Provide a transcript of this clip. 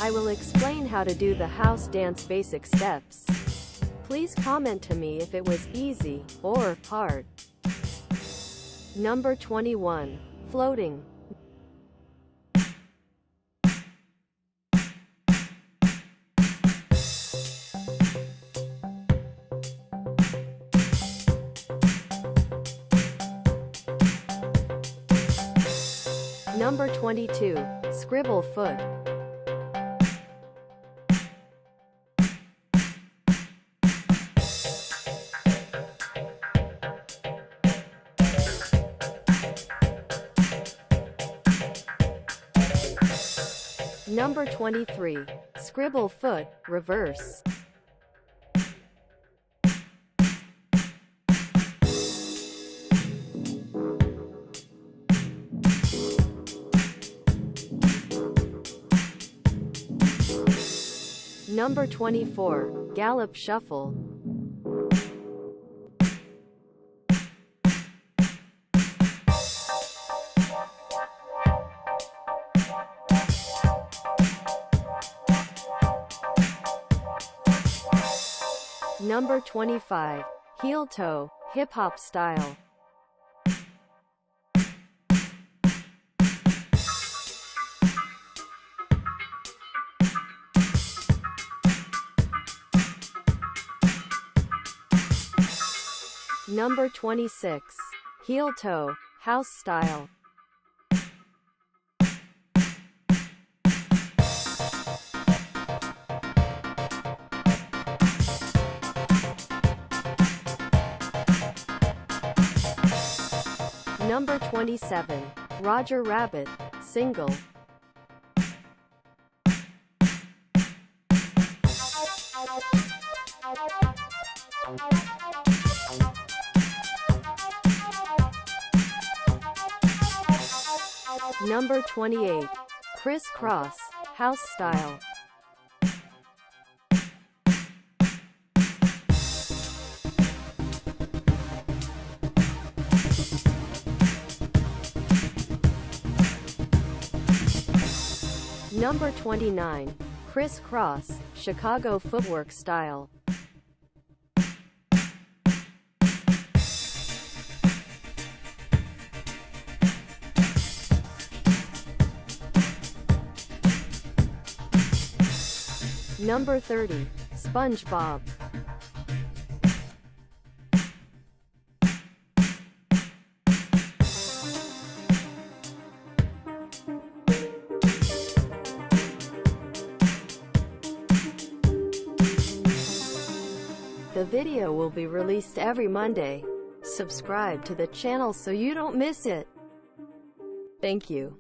I will explain how to do the house dance basic steps. Please comment to me if it was easy or hard. Number 21. Floating. Number 22. Scribble foot. Number 23. Scribble foot, reverse. Number 24. Gallop shuffle. Number 25. Heel toe, hip-hop style. Number 26. Heel toe, house style. Number 27. Roger Rabbit, single. Number 28. Crisscross, house style. Number 29. Crisscross, Chicago footwork style. Number 30. Sponge Bob. The video will be released every Monday. Subscribe to the channel so you don't miss it. Thank you.